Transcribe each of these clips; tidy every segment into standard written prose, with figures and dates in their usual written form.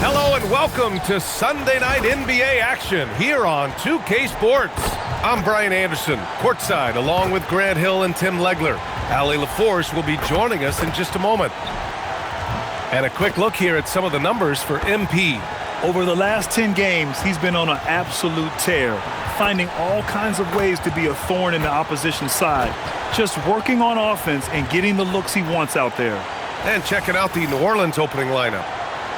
Hello and welcome to Sunday Night NBA action here on 2K Sports. I'm Brian Anderson, courtside, along with Grant Hill and Tim Legler. Allie LaForce will be joining us in just a moment. And a quick look here at some of the numbers for MP. Over the last 10 games, he's been on an absolute tear, finding all kinds of ways to be a thorn in the opposition's side, just working on offense and getting the looks he wants out there. And checking out the New Orleans opening lineup.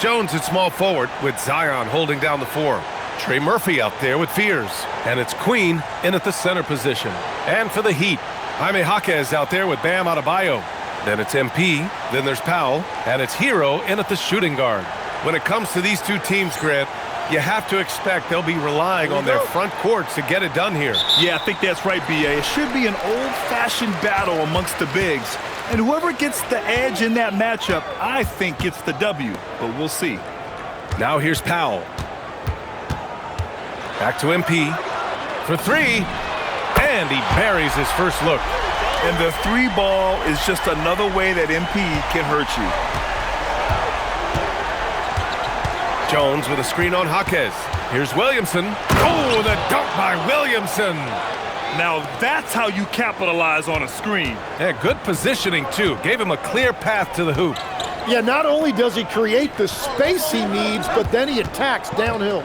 Jones at small forward with Zion holding down the 4. Trey Murphy out there with Fears. And it's Queen in at the center position. And for the Heat, Jaime Jaquez out there with Bam Adebayo. Then it's MP, then there's Powell, and it's Hero in at the shooting guard. When it comes to these two teams, Grant, you have to expect they'll be relying on their front courts to get it done here. Yeah, I think that's right, B.A. It should be an old-fashioned battle amongst the bigs. And whoever gets the edge in that matchup, I think gets the W. But we'll see. Now here's Powell. Back to MP for 3. And he buries his first look. And the 3 ball is just another way that MP can hurt you. Jones with a screen on Jaquez. Here's Williamson. Oh, the dunk by Williamson. Now that's how you capitalize on a screen. Yeah, good positioning, too. Gave him a clear path to the hoop. Yeah, not only does he create the space he needs, but then he attacks downhill.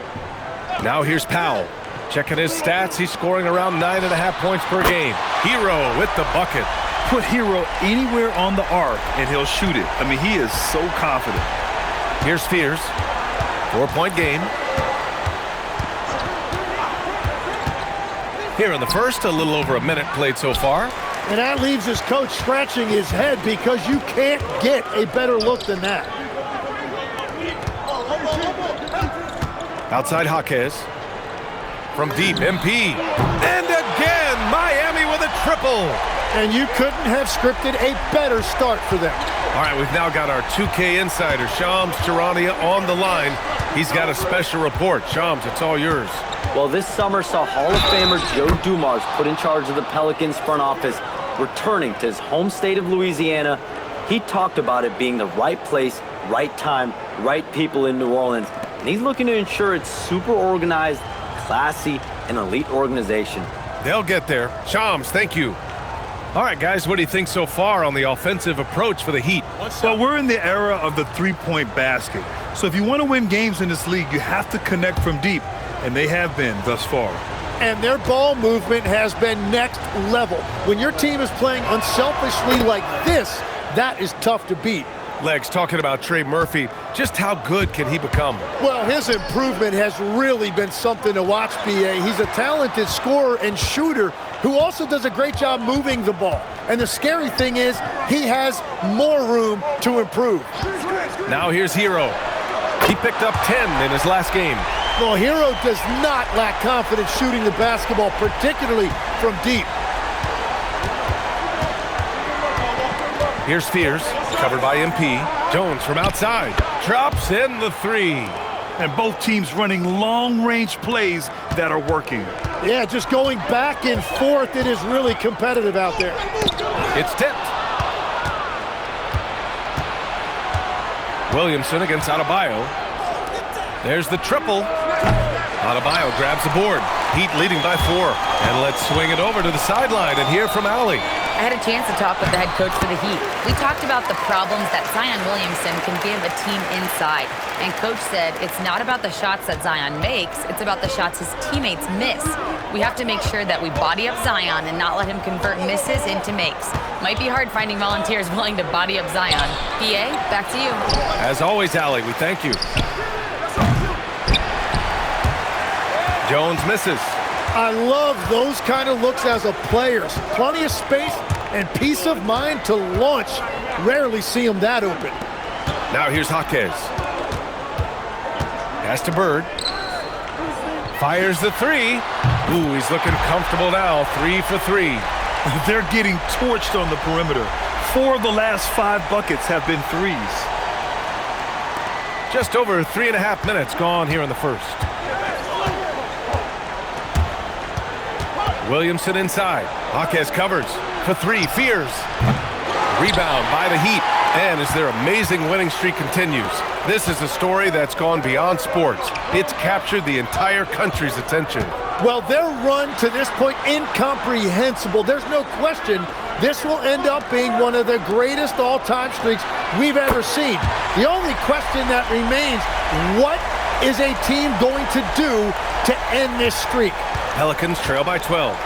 Now here's Powell. Checking his stats, he's scoring around 9.5 points per game. Hero with the bucket. Put Hero anywhere on the arc, and he'll shoot it. I mean, he is so confident. Here's Fears. 4-point game. Here in the first, a little over a minute played so far. And that leaves his coach scratching his head because you can't get a better look than that. Outside Jaquez. From deep, MP. And again, Miami with a triple. And you couldn't have scripted a better start for them. All right, we've now got our 2K insider, Shams Charania, on the line. He's got a special report. Shams, it's all yours. Well, this summer saw Hall of Famer Joe Dumars put in charge of the Pelicans front office, returning to his home state of Louisiana. He talked about it being the right place, right time, right people in New Orleans. And he's looking to ensure it's super organized, classy, and elite organization. They'll get there. Shams, thank you. All right, guys, what do you think so far on the offensive approach for the Heat? Well, we're in the era of the three-point basket. So if you want to win games in this league, you have to connect from deep, and they have been thus far. And their ball movement has been next level. When your team is playing unselfishly like this, that is tough to beat. Legs, talking about Trey Murphy, just how good can he become? Well, his improvement has really been something to watch, B.A. He's a talented scorer and shooter who also does a great job moving the ball. And the scary thing is he has more room to improve. Now here's Hero. He picked up 10 in his last game. Well, Hero does not lack confidence shooting the basketball, particularly from deep. Here's Fears, covered by MP. Jones from outside, drops in the 3. And both teams running long-range plays that are working. Yeah, just going back and forth. It is really competitive out there. It's tipped. Williamson against Adebayo. There's the triple. Adebayo grabs the board. Heat leading by 4. And let's swing it over to the sideline and hear from Allie. I had a chance to talk with the head coach for the Heat. We talked about the problems that Zion Williamson can give a team inside. And coach said it's not about the shots that Zion makes, it's about the shots his teammates miss. We have to make sure that we body up Zion and not let him convert misses into makes. Might be hard finding volunteers willing to body up Zion. PA, back to you. As always, Allie, we thank you. Jones misses. I love those kind of looks as a player. Plenty of space and peace of mind to launch. Rarely see him that open. Now here's Jaquez. Pass to Bird. Fires the 3. Ooh, he's looking comfortable now. 3 for 3. They're getting torched on the perimeter. 4 of the last 5 buckets have been threes. Just over 3.5 minutes gone here in the first. Williamson inside. Jaquez covers for 3. Fears. Rebound by the Heat. And as their amazing winning streak continues, this is a story that's gone beyond sports. It's captured the entire country's attention. Well, their run to this point, incomprehensible. There's no question this will end up being one of the greatest all-time streaks we've ever seen. The only question that remains, what is a team going to do to end this streak? Pelicans trail by 12.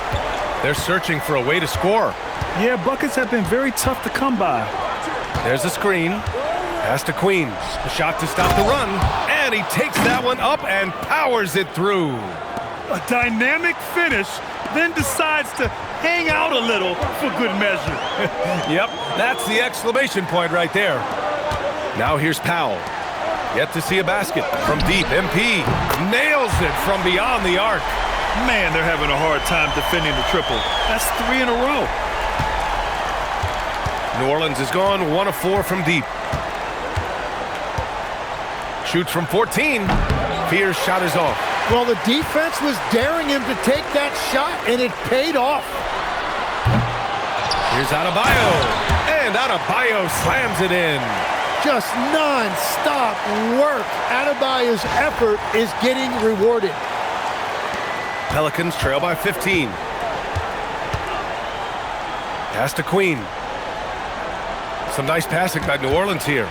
They're searching for a way to score. Yeah, buckets have been very tough to come by. There's a screen. Pass to Queen. A shot to stop the run. And he takes that one up and powers it through. A dynamic finish, then decides to hang out a little for good measure. Yep, that's the exclamation point right there. Now here's Powell. Yet to see a basket from deep. MP nails it from beyond the arc. Man, they're having a hard time defending the triple. That's 3 in a row. New Orleans is gone 1 of 4 from deep. Shoots from 14. Fear's shot is off. Well, the defense was daring him to take that shot, and it paid off. Here's Adebayo. And Adebayo slams it in. Just non-stop work. Adebayo's effort is getting rewarded. Pelicans trail by 15. Pass to Queen. Some nice passing by New Orleans here.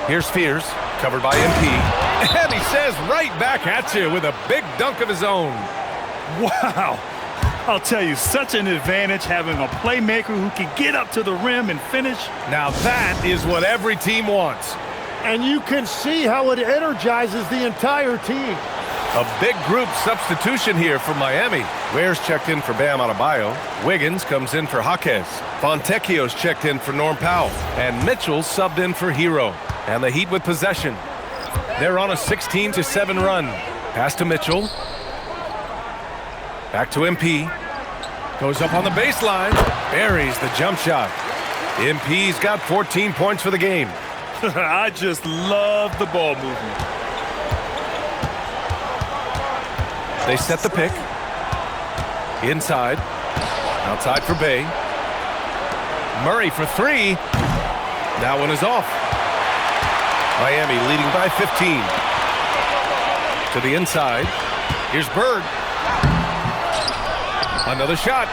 Here's Fears, covered by MP. And he says right back at you with a big dunk of his own. Wow. I'll tell you, such an advantage having a playmaker who can get up to the rim and finish. Now that is what every team wants. And you can see how it energizes the entire team. A big group substitution here for Miami. Ware's checked in for Bam Adebayo. Wiggins comes in for Jaquez. Fontecchio's checked in for Norm Powell. And Mitchell subbed in for Hero. And the Heat with possession. They're on a 16-7 run. Pass to Mitchell. Back to MP. Goes up on the baseline. Buries the jump shot. MP's got 14 points for the game. I just love the ball movement. They set the pick. Inside. Outside for Bay. Murray for 3. That one is off. Miami leading by 15. To the inside. Here's Bird. Another shot.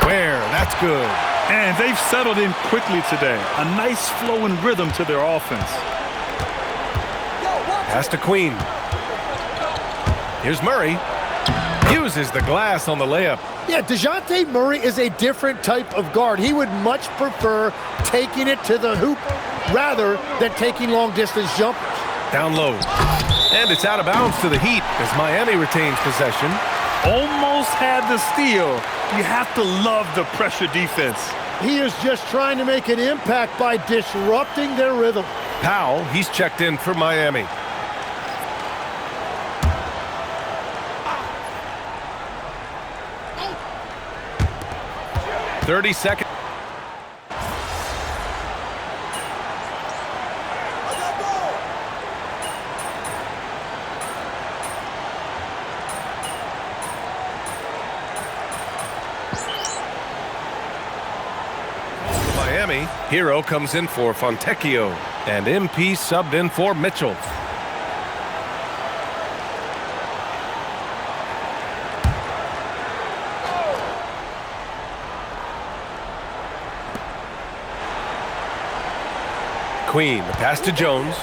Where? That's good. And they've settled in quickly today. A nice flow and rhythm to their offense. Pass to Queen. Here's Murray. Uses the glass on the layup. Yeah, DeJounte Murray is a different type of guard. He would much prefer taking it to the hoop rather than taking long-distance jumpers. Down low. And it's out of bounds to the Heat as Miami retains possession. Almost had the steal. You have to love the pressure defense. He is just trying to make an impact by disrupting their rhythm. Powell, he's checked in for Miami. .30 seconds. Miami, Hero comes in for Fontecchio, and MP subbed in for Mitchell. Queen, the pass to Jones.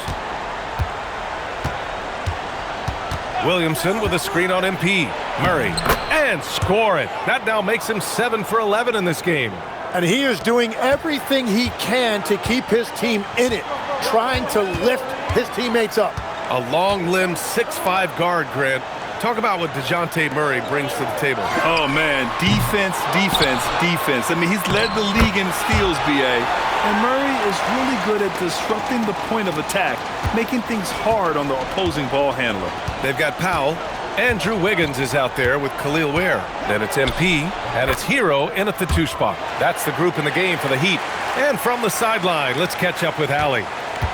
Williamson with a screen on MP. Murray, and score it. That now makes him 7 for 11 in this game. And he is doing everything he can to keep his team in it, trying to lift his teammates up. A long-limbed 6'5" guard, Grant. Talk about what DeJounte Murray brings to the table. Oh, man, defense, defense, defense. I mean, he's led the league in steals, B.A. And Murray is really good at disrupting the point of attack, making things hard on the opposing ball handler. They've got Powell. Andrew Wiggins is out there with Khalil Ware. Then it's MP, and it's Hero in at the 2 spot. That's the group in the game for the Heat. And from the sideline, let's catch up with Allie.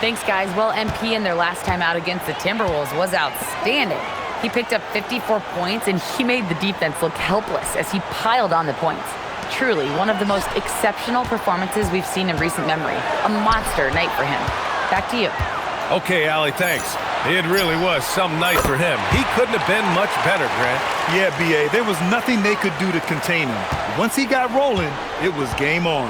Thanks, guys. Well, MP in their last time out against the Timberwolves was outstanding. He picked up 54 points, and he made the defense look helpless as he piled on the points. truly one of the most exceptional performances we've seen in recent memory. A monster night for him. Back to you. Okay, Allie, thanks. It really was some night for him. He couldn't have been much better, Grant. Yeah, B.A., there was nothing they could do to contain him. Once he got rolling, it was game on.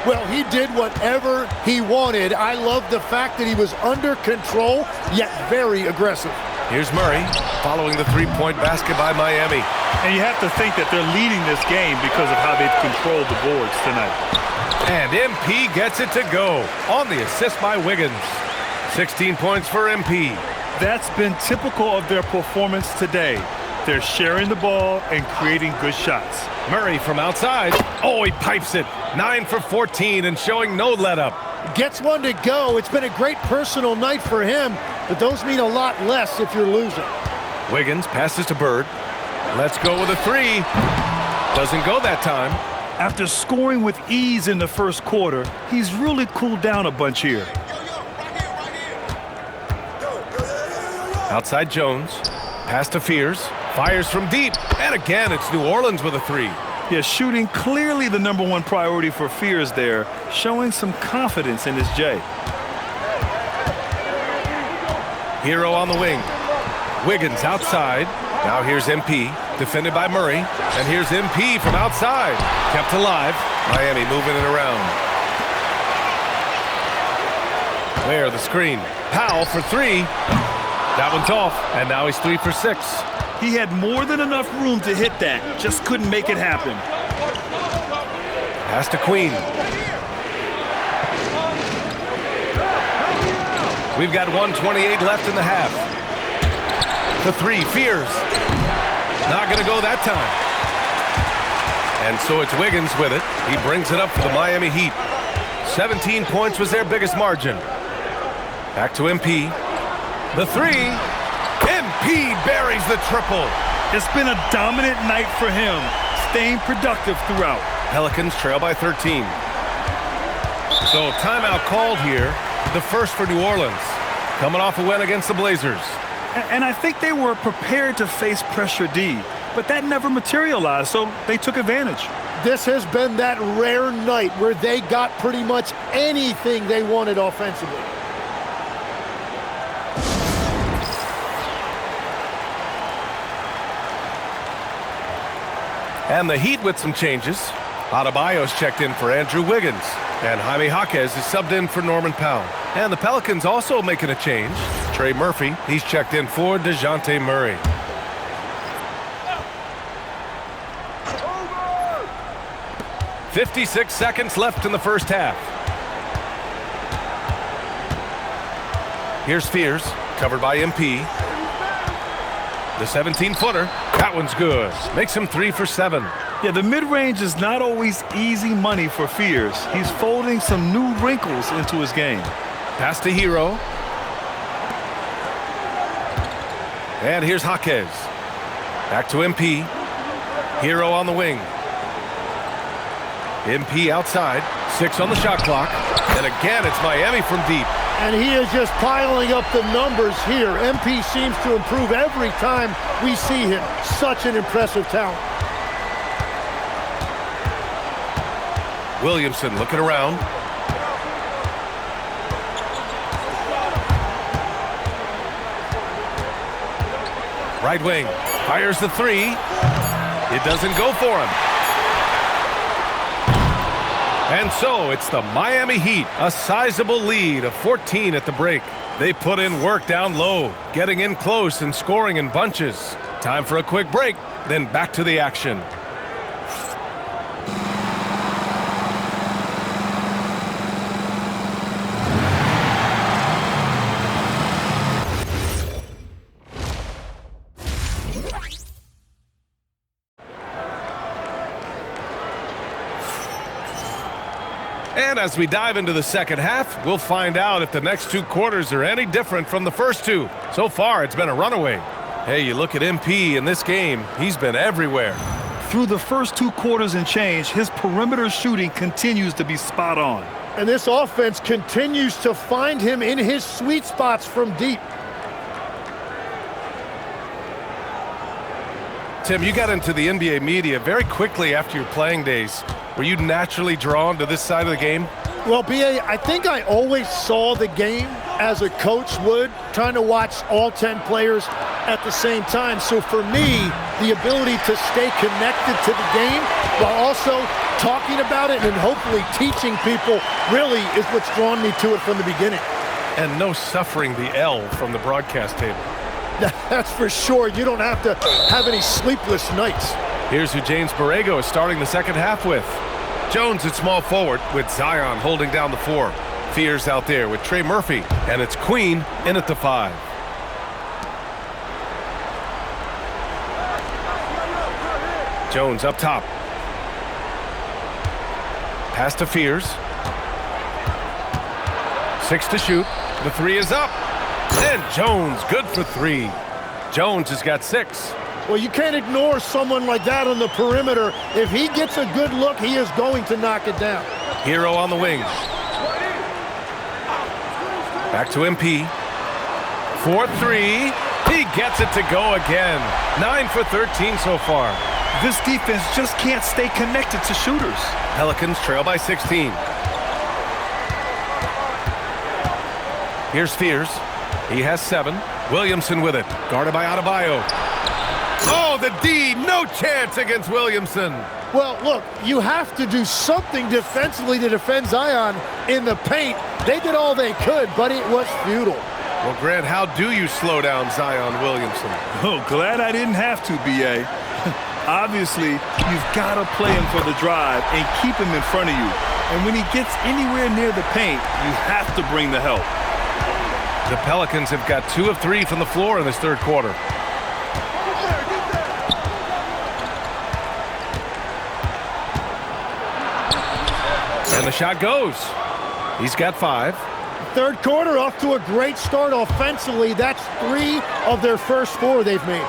Well, he did whatever he wanted. I love the fact that he was under control, yet very aggressive. Here's Murray following the three-point basket by Miami. And you have to think that they're leading this game because of how they've controlled the boards tonight. And MP gets it to go on the assist by Wiggins. 16 points for MP. That's been typical of their performance today. They're sharing the ball and creating good shots. Murray from outside. Oh, he pipes it. 9 for 14 and showing no let-up. Gets one to go. It's been a great personal night for him, but those mean a lot less if you're losing. Wiggins passes to Bird. Let's go with a three. Doesn't go that time. After scoring with ease in the first quarter, he's really cooled down a bunch here. Outside Jones. Pass to Fears. Fires from deep. And again, it's New Orleans with a three. Yeah, shooting clearly the #1 priority for Fears there, showing some confidence in his J. Hero on the wing. Wiggins outside. Now here's MP, defended by Murray. And here's MP from outside. Kept alive. Miami moving it around. Where the screen. Powell for three. That one's off, and now he's 3 for 6. He had more than enough room to hit that, just couldn't make it happen. Pass to Queen. We've got 1:28 left in the half. The three, Fears. Not going to go that time. And so it's Wiggins with it. He brings it up for the Miami Heat. 17 points was their biggest margin. Back to MP. The three. MP buries the triple. It's been a dominant night for him, staying productive throughout. Pelicans trail by 13. So timeout called here, the first for New Orleans, coming off a win against the Blazers. And I think they were prepared to face pressure D, but that never materialized, so they took advantage. This has been that rare night where they got pretty much anything they wanted offensively. And the Heat with some changes. Adebayo's checked in for Andrew Wiggins. And Jaime Jaquez is subbed in for Norman Powell. And the Pelicans also making a change. Trey Murphy, he's checked in for DeJounte Murray. "56 seconds left in the first half. Here's Fears, covered by MP. The 17-footer, that one's good. Makes him 3 for 7. Yeah, the mid-range is not always easy money for Fears. He's folding some new wrinkles into his game. Pass to Hero. And here's Jaquez. Back to MP. Hero on the wing. MP outside. 6 on the shot clock. And again, it's Miami from deep. And he is just piling up the numbers here. MP seems to improve every time we see him. Such an impressive talent. Williamson looking around. Right wing. Fires the three. It doesn't go for him. And so it's the Miami Heat, a sizable lead of 14 at the break. They put in work down low, getting in close and scoring in bunches. Time for a quick break, then back to the action. And as we dive into the second half, we'll find out if the next 2 quarters are any different from the first 2. So far, it's been a runaway. Hey, you look at MP in this game, he's been everywhere. Through the first 2 quarters and change, his perimeter shooting continues to be spot on. And this offense continues to find him in his sweet spots from deep. Tim, you got into the NBA media very quickly after your playing days. Were you naturally drawn to this side of the game? Well, B.A., I think I always saw the game as a coach would, trying to watch all 10 players at the same time. So for me, the ability to stay connected to the game while also talking about it and hopefully teaching people really is what's drawn me to it from the beginning. And no suffering the L from the broadcast table. That's for sure. You don't have to have any sleepless nights. Here's who James Borrego is starting the second half with. Jones at small forward with Zion holding down the 4. Fears out there with Trey Murphy, and it's Queen in at the 5. Jones up top. Pass to Fears. 6 to shoot. The 3 is up. And Jones good for 3. Jones has got 6. Well, you can't ignore someone like that on the perimeter. If he gets a good look, he is going to knock it down. Hero on the wing. Back to MP. 4-3. He gets it to go again. 9 for 13 so far. This defense just can't stay connected to shooters. Pelicans trail by 16. Here's Fears. He has 7. Williamson with it. Guarded by Adebayo. Oh, the D. No chance against Williamson. Well, look, you have to do something defensively to defend Zion in the paint. They did all they could, but it was futile. Well, Grant, how do you slow down Zion Williamson? Oh, glad I didn't have to, B.A. Obviously, you've got to play him for the drive and keep him in front of you. And when he gets anywhere near the paint, you have to bring the help. The Pelicans have got 2 of 3 from the floor in this third quarter. And the shot goes. He's got 5. Third quarter off to a great start offensively. That's 3 of their first 4 they've made.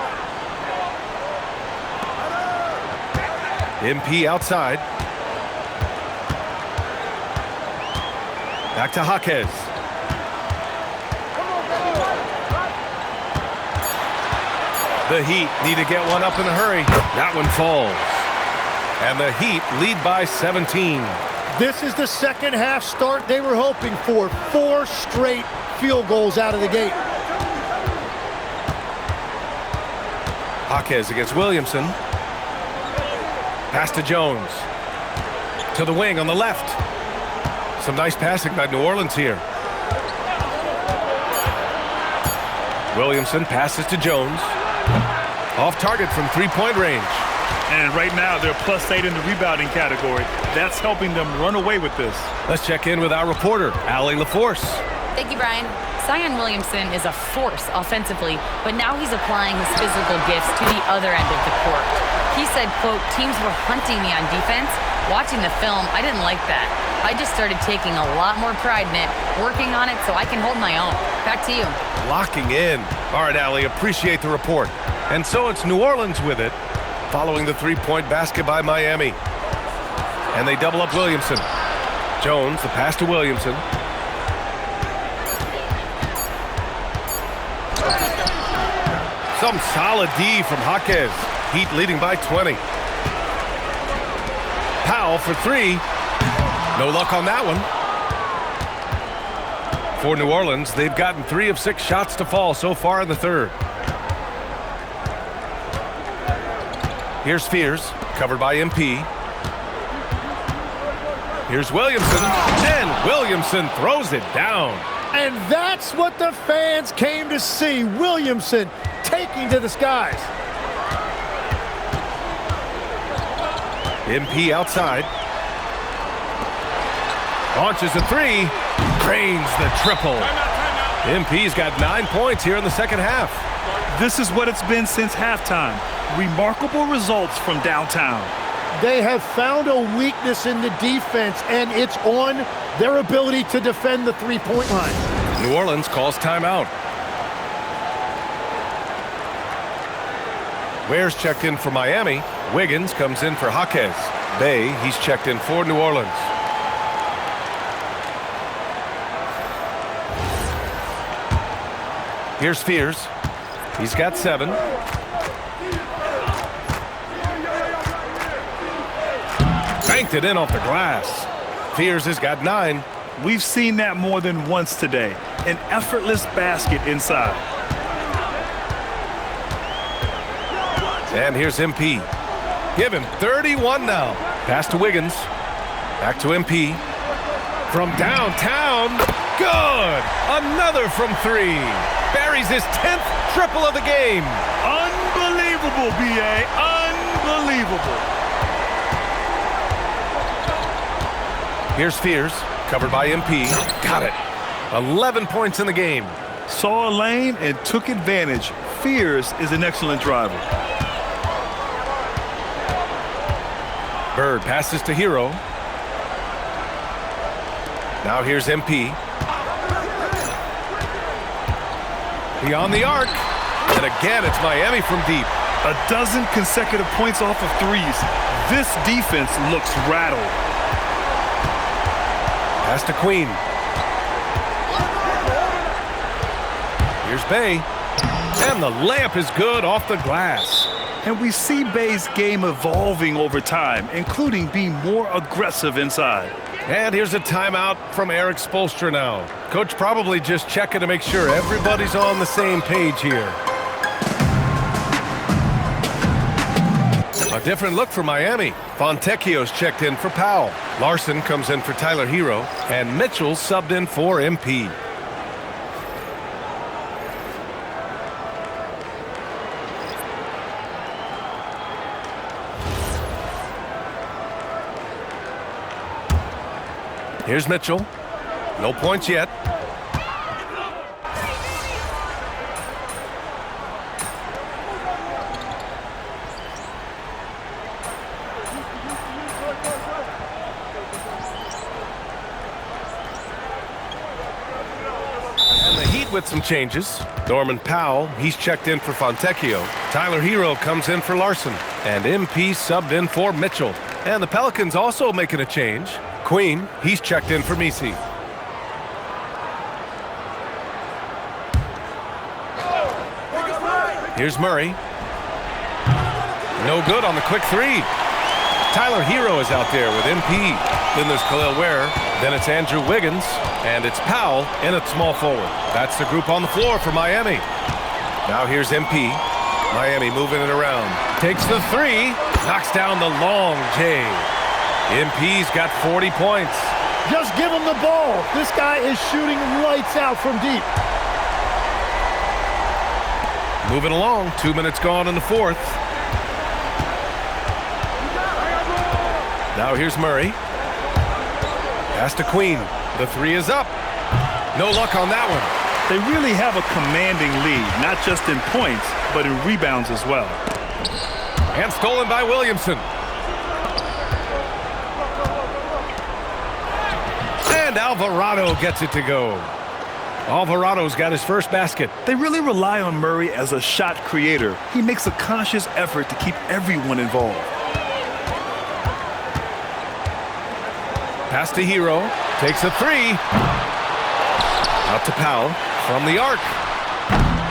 MP outside. Back to Jaquez. The Heat need to get one up in a hurry. That one falls. And the Heat lead by 17. This is the second half start they were hoping for. 4 straight field goals out of the gate. Jaquez against Williamson. Pass to Jones. To the wing on the left. Some nice passing by New Orleans here. Williamson passes to Jones. Off target from three-point range. And right now, they're +8 in the rebounding category. That's helping them run away with this. Let's check in with our reporter, Allie LaForce. Thank you, Brian. Zion Williamson is a force offensively, but now he's applying his physical gifts to the other end of the court. He said, quote, "Teams were hunting me on defense. Watching the film, I didn't like that. I just started taking a lot more pride in it, working on it so I can hold my own." Back to you. Locking in. All right, Allie, appreciate the report. And so it's New Orleans with it, following the three-point basket by Miami. And they double up Williamson. Jones, the pass to Williamson. Some solid D from Jaquez. Heat leading by 20. Powell for 3. No luck on that one. For New Orleans, they've gotten 3 of 6 shots to fall so far in the third. Here's Fears, covered by MP. Here's Williamson, and Williamson throws it down. And that's what the fans came to see. Williamson taking to the skies. MP outside. Launches a 3. Drains the triple. MP's got 9 points here in the second half. This is what it's been since halftime. Remarkable results from downtown. They have found a weakness in the defense, and it's on their ability to defend the three-point line. New Orleans calls timeout. Ware's checked in for Miami. Wiggins comes in for Jaquez. Bay, he's checked in for New Orleans. Here's Fears. He's got 7. banked it in off the glass. Fears has got 9. We've seen that more than once today. An effortless basket inside. And here's MP. Give him 31 now. Pass to Wiggins. Back to MP. From downtown. Good. Another from 3. Buries his 10th triple of the game. Unbelievable, B.A. Unbelievable. Here's Fears. Covered by MP. Got it. 11 points in the game. Saw a lane and took advantage. Fears is an excellent driver. Bird passes to Hero. Now here's MP. Beyond the arc. And again, it's Miami from deep. A dozen consecutive points off of threes. This defense looks rattled. Pass to Queen. Here's Bay. And the layup is good off the glass. And we see Bay's game evolving over time, including being more aggressive inside. And here's a timeout from Eric Spoelstra now. Coach probably just checking to make sure everybody's on the same page here. A different look for Miami. Fontecchio's checked in for Powell. Larson comes in for Tyler Hero. And Mitchell's subbed in for MP. Here's Mitchell. No points yet. And the Heat with some changes. Norman Powell, he's checked in for Fontecchio. Tyler Hero comes in for Larson. And MP subbed in for Mitchell. And the Pelicans also making a change. Queen, he's checked in for Misi. Here's Murray. No good on the quick 3. Tyler Hero is out there with MP. Then there's Khalil Ware. Then it's Andrew Wiggins. And it's Powell in at small forward. That's the group on the floor for Miami. Now here's MP. Miami moving it around. Takes the 3. Knocks down the long J. MP's got 40 points. Just give him the ball. This guy is shooting lights out from deep. Moving along. 2 minutes gone in the 4th. Now here's Murray. Pass to Queen. The 3 is up. No luck on that one. They really have a commanding lead, not just in points, but in rebounds as well. And stolen by Williamson. And Alvarado gets it to go. Alvarado's got his first basket. They really rely on Murray as a shot creator. He makes a conscious effort to keep everyone involved. Pass to Hero. Takes a 3. Out to Powell from the arc.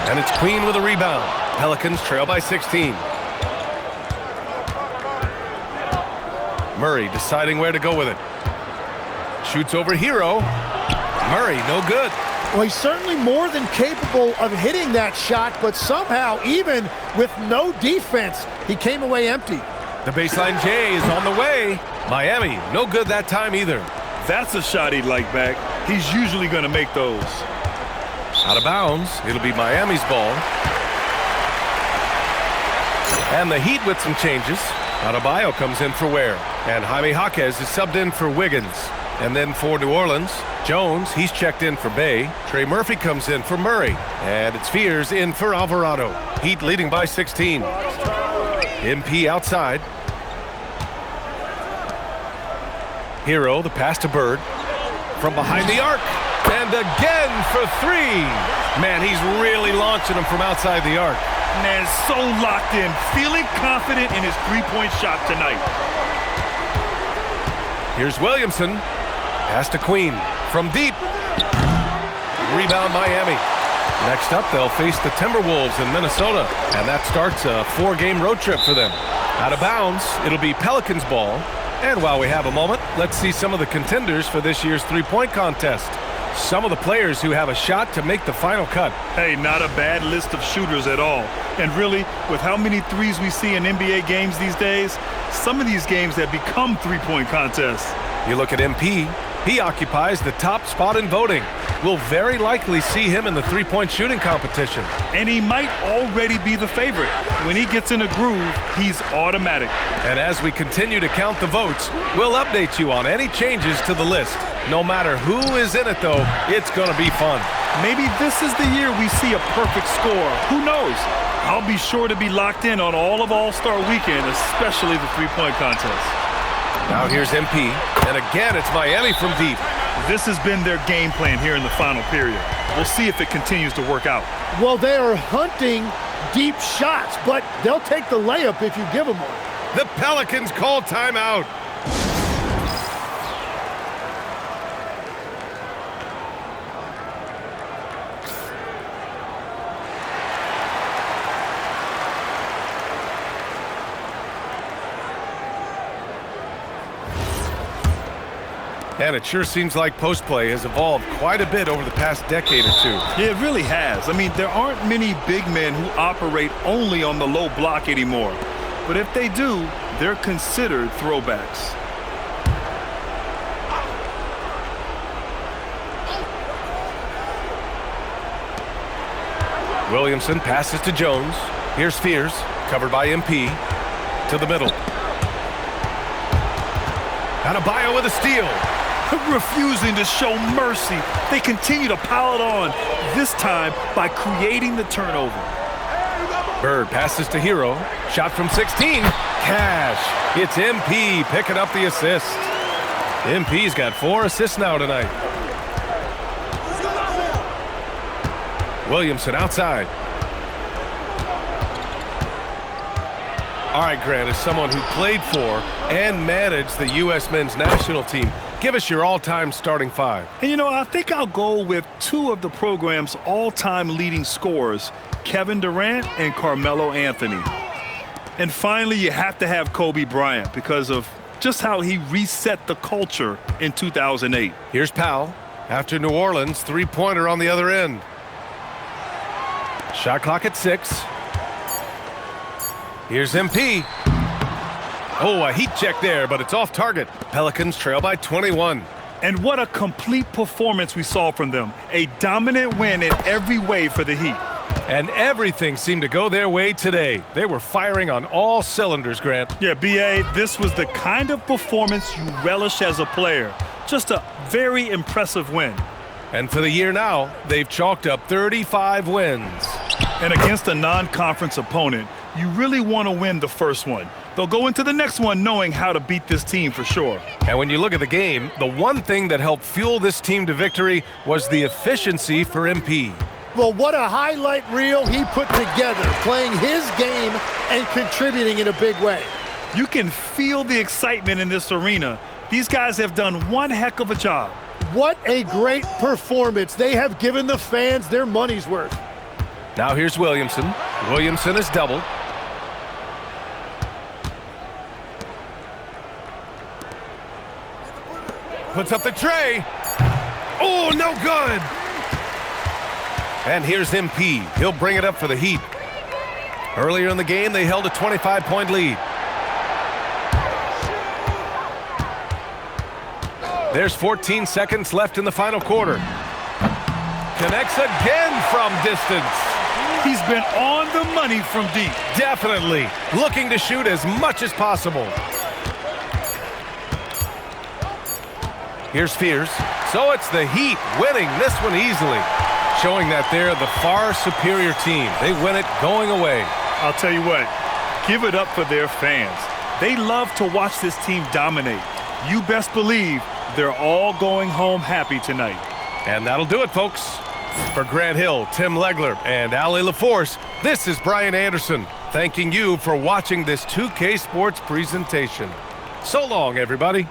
And it's Queen with a rebound. Pelicans trail by 16. Murray deciding where to go with it. Shoots over Hero. Murray, no good. Well, he's certainly more than capable of hitting that shot, but somehow, even with no defense, he came away empty. The baseline J is on the way. Miami, no good that time either. That's a shot he'd like back. He's usually going to make those. Out of bounds. It'll be Miami's ball. And the Heat with some changes. Adebayo comes in for Ware. And Jaime Jaquez is subbed in for Wiggins. And then for New Orleans, Jones, he's checked in for Bay. Trey Murphy comes in for Murray. And it's Fears in for Alvarado. Heat leading by 16. MP outside. Hero, the pass to Bird. From behind the arc. And again for 3. Man, he's really launching them from outside the arc. Man, so locked in, feeling confident in his three-point shot tonight. Here's Williamson. Pass to Queen. From deep. Rebound Miami. Next up, they'll face the Timberwolves in Minnesota. And that starts a 4-game road trip for them. Out of bounds, it'll be Pelicans ball. And while we have a moment, let's see some of the contenders for this year's three-point contest. Some of the players who have a shot to make the final cut. Hey, not a bad list of shooters at all. And really, with how many threes we see in NBA games these days, some of these games have become three-point contests. You look at MP, he occupies the top spot in voting. We'll very likely see him in the three-point shooting competition. And he might already be the favorite. When he gets in a groove, he's automatic. And as we continue to count the votes, we'll update you on any changes to the list. No matter who is in it, though, it's going to be fun. Maybe this is the year we see a perfect score. Who knows? I'll be sure to be locked in on all of All-Star Weekend, especially the three-point contest. Now here's MP, and again it's Miami from deep. This has been their game plan here in the final period. We'll see if it continues to work out. Well, they are hunting deep shots, but they'll take the layup if you give them one. The Pelicans call timeout. And it sure seems like post play has evolved quite a bit over the past decade or two. Yeah, it really has. I mean, there aren't many big men who operate only on the low block anymore. But if they do, they're considered throwbacks. Williamson passes to Jones. Here's Fears, covered by MP, to the middle. Adebayo with a steal. Refusing to show mercy. They continue to pile it on, this time by creating the turnover. Bird passes to Hero. Shot from 16. Cash. It's MP picking up the assist. MP's got 4 assists now tonight. Williamson outside. All right, Grant, as someone who played for and managed the U.S. men's national team, give us your all-time starting 5. And, you know, I think I'll go with 2 of the program's all-time leading scorers, Kevin Durant and Carmelo Anthony. And finally, you have to have Kobe Bryant because of just how he reset the culture in 2008. Here's Powell. After New Orleans, three-pointer on the other end. Shot clock at 6. Here's MP. Oh, a heat check there, but it's off target. Pelicans trail by 21. And what a complete performance we saw from them. A dominant win in every way for the Heat. And everything seemed to go their way today. They were firing on all cylinders, Grant. Yeah, B.A., this was the kind of performance you relish as a player. Just a very impressive win. And for the year now, they've chalked up 35 wins. And against a non-conference opponent, you really want to win the first one. They'll go into the next one knowing how to beat this team for sure. And when you look at the game, the one thing that helped fuel this team to victory was the efficiency for MP. Well, what a highlight reel he put together, playing his game and contributing in a big way. You can feel the excitement in this arena. These guys have done one heck of a job. What a great performance. They have given the fans their money's worth. Now here's Williamson. Williamson is doubled. Puts up the tray. Oh, no good. And here's MP. He'll bring it up for the Heat. Earlier in the game, they held a 25-point lead. There's 14 seconds left in the final quarter. Connects again from distance. He's been on the money from deep. Definitely. Looking to shoot as much as possible. Here's Fears. So it's the Heat winning this one easily, showing that they're the far superior team. They win it going away. I'll tell you what, give it up for their fans. They love to watch this team dominate. You best believe they're all going home happy tonight. And that'll do it, folks. For Grant Hill, Tim Legler, and Ali LaForce, this is Brian Anderson, thanking you for watching this 2K Sports presentation. So long, everybody.